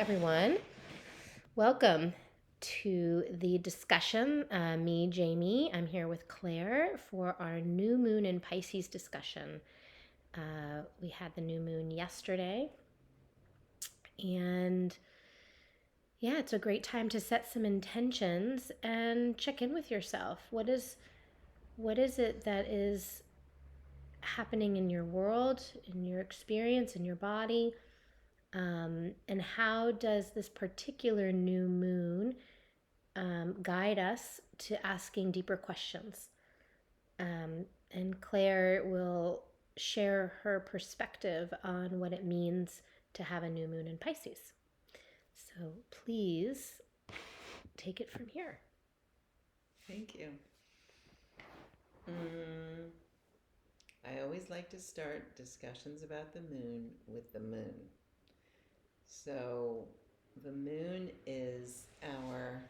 everyone. Welcome to the discussion. Me, Jamie, I'm here with Claire for our new moon in Pisces discussion. We had the new moon yesterday, and yeah, it's a great time to set some intentions and check in with yourself. What is it that is happening in your world, in your experience, in your body? And how does this particular new moon guide us to asking deeper questions? And Claire will share her perspective on what it means to have a new moon in Pisces. So please take it from here. Thank you. I always like to start discussions about the moon with the moon. So, the moon is our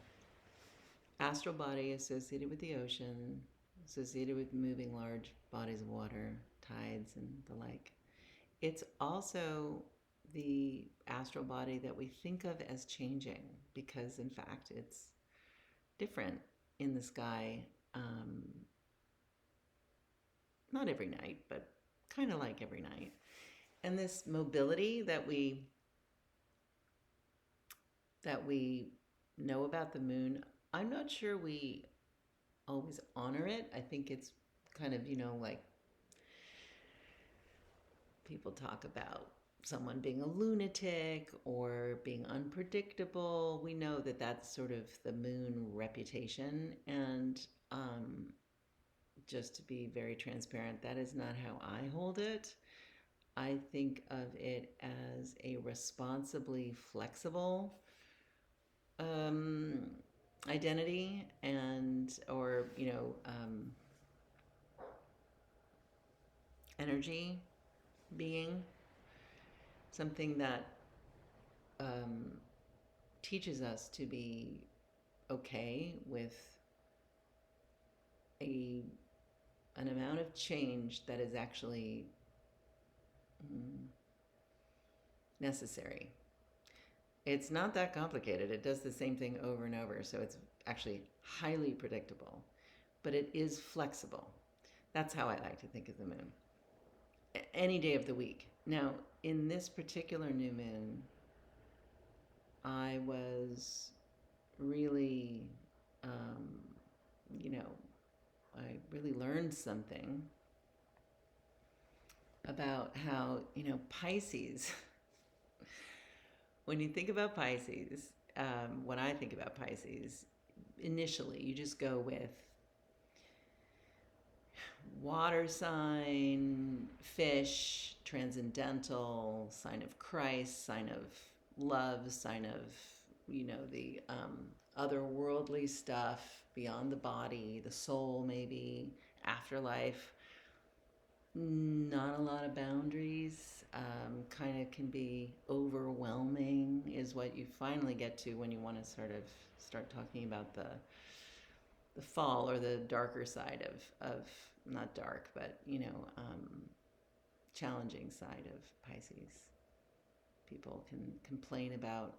astral body associated with the ocean, associated with moving large bodies of water, tides, and the like. It's also the astral body that we think of as changing because, in fact, it's different in the sky. Not every night, but kind of like every night. And this mobility that we know about the moon, I'm not sure we always honor it. I think it's kind of, like people talk about someone being a lunatic or being unpredictable. We know that that's sort of the moon reputation. And just to be very transparent, that is not how I hold it. I think of it as a responsibly flexible um, identity and or energy being, something that um, teaches us to be okay with a an amount of change that is actually necessary. It's not that complicated. It does the same thing over and over, so it's actually highly predictable, but it is flexible. That's how I like to think of the moon. Any day of the week. Now, in this particular new moon, I was really, um, you know, I really learned something about how, Pisces, when you think about Pisces, when I think about Pisces, initially you just go with water sign, fish, transcendental, sign of Christ, sign of love, sign of, the otherworldly stuff beyond the body, the soul, maybe, afterlife. Not a lot of boundaries. Kind of can be overwhelming, is what you finally get to when you want to sort of start talking about the fall or the darker side of not dark, but challenging side of Pisces. People can complain about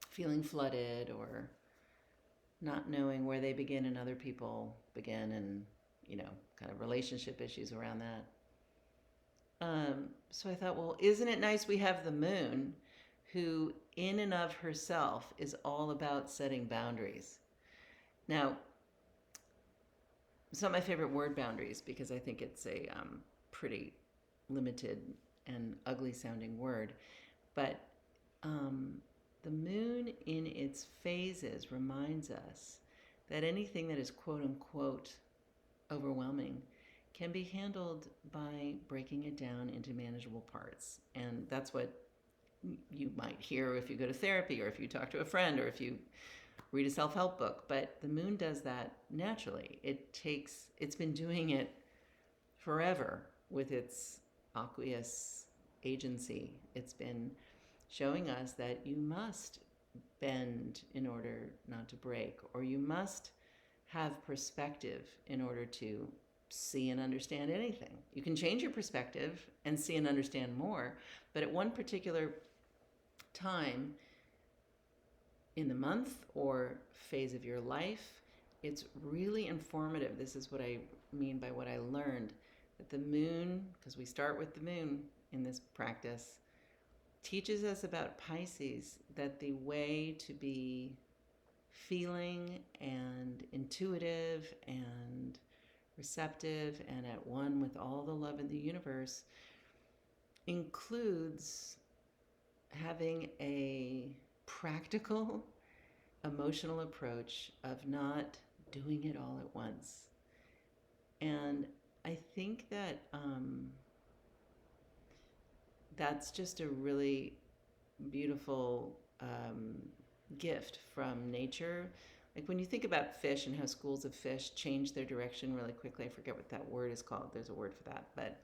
feeling flooded or not knowing where they begin and other people begin, and kind of relationship issues around that. So I thought, well, isn't it nice we have the moon, who in and of herself is all about setting boundaries. Now, it's not my favorite word, boundaries, because I think it's a pretty limited and ugly sounding word. But the moon in its phases reminds us that anything that is quote unquote overwhelming can be handled by breaking it down into manageable parts. And that's what you might hear if you go to therapy or if you talk to a friend or if you read a self-help book. But the moon does that naturally. It's been doing it forever with its aqueous agency. It's been showing us that you must bend in order not to break, or you must have perspective in order to see and understand anything. You can change your perspective and see and understand more, but at one particular time in the month or phase of your life. It's really informative. This is what I mean by what I learned, that the moon, because we start with the moon in this practice, teaches us about Pisces that the way to be feeling and intuitive and receptive and at one with all the love in the universe includes having a practical emotional approach of not doing it all at once. And I think that that's just a really beautiful gift from nature. Like when you think about fish and how schools of fish change their direction really quickly, I forget what that word is called. There's a word for that. But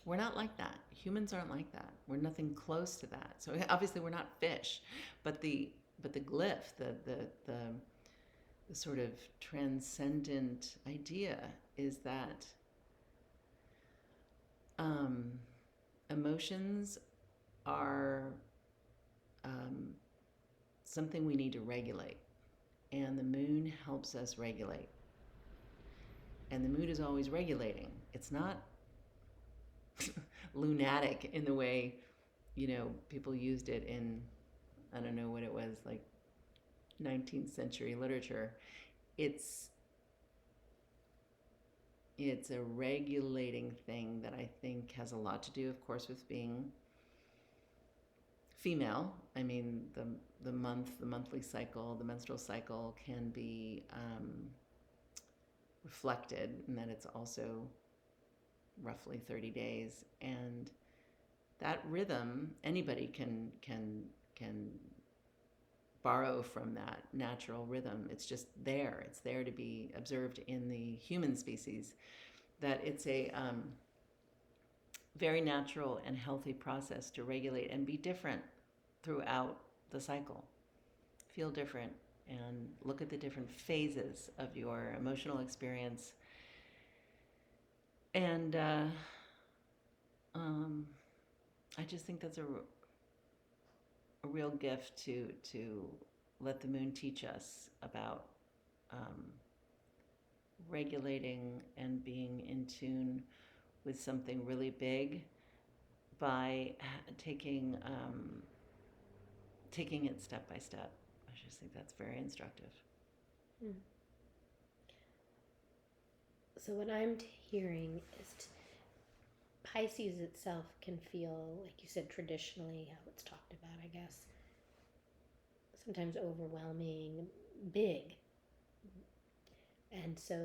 we're not like that. Humans aren't like that. We're nothing close to that. So obviously we're not fish, but the glyph, the sort of transcendent idea is that emotions are something we need to regulate, and the moon helps us regulate. And the moon is always regulating. It's not lunatic in the way, people used it in, I don't know what it was, like 19th century literature. It's a regulating thing that I think has a lot to do, of course, with being female. I mean, the monthly cycle, the menstrual cycle can be reflected in that it's also roughly 30 days, and that rhythm anybody can borrow from that natural rhythm. It's just there. It's there to be observed in the human species. That it's a very natural and healthy process to regulate and be different throughout the cycle. Feel different and look at the different phases of your emotional experience. And I just think that's a real gift to let the moon teach us about regulating and being in tune with something really big by taking it step by step. I just think that's very instructive. Mm. So what I'm hearing is Pisces itself can feel, like you said, traditionally how it's talked about, I guess, sometimes overwhelming, big. And so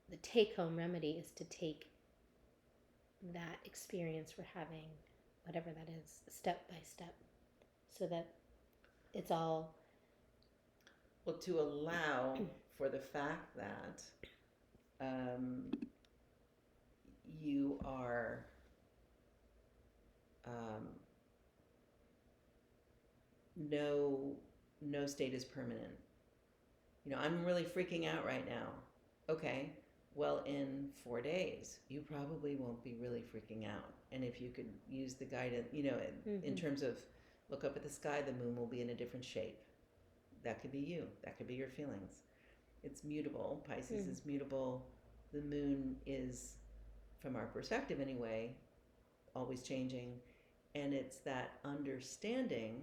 the take-home remedy is to take that experience we're having, whatever that is, step by step, so that it's all Well, to allow for the fact that you are no state is permanent. I'm really freaking out right now. Okay, well, in 4 days, you probably won't be really freaking out. And if you could use the guidance, in terms of look up at the sky, the moon will be in a different shape. That could be you. That could be your feelings. It's mutable. Pisces is mutable. The moon is, from our perspective anyway, always changing. And it's that understanding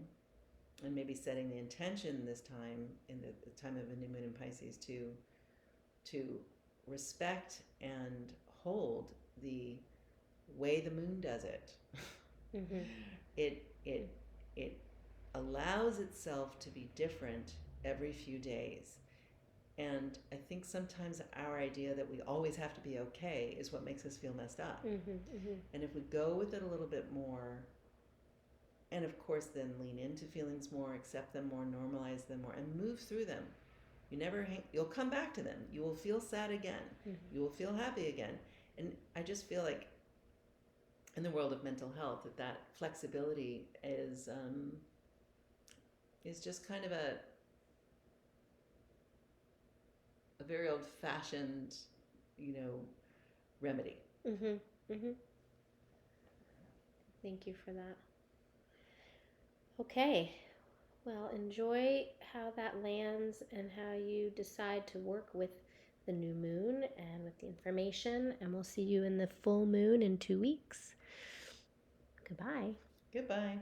and maybe setting the intention this time in the time of a new moon in Pisces to respect and hold the way the moon does it. mm-hmm. It allows itself to be different every few days. And I think sometimes our idea that we always have to be okay is what makes us feel messed up. And if we go with it a little bit more, and of course then lean into feelings more, accept them more, normalize them more, and move through them. You'll come back to them. You will feel sad again. You will feel happy again. And I just feel like in the world of mental health that flexibility is just kind of a very old-fashioned, remedy. Thank you for that. Okay. Well, enjoy how that lands and how you decide to work with the new moon and with the information. And we'll see you in the full moon in 2 weeks. Goodbye. Goodbye.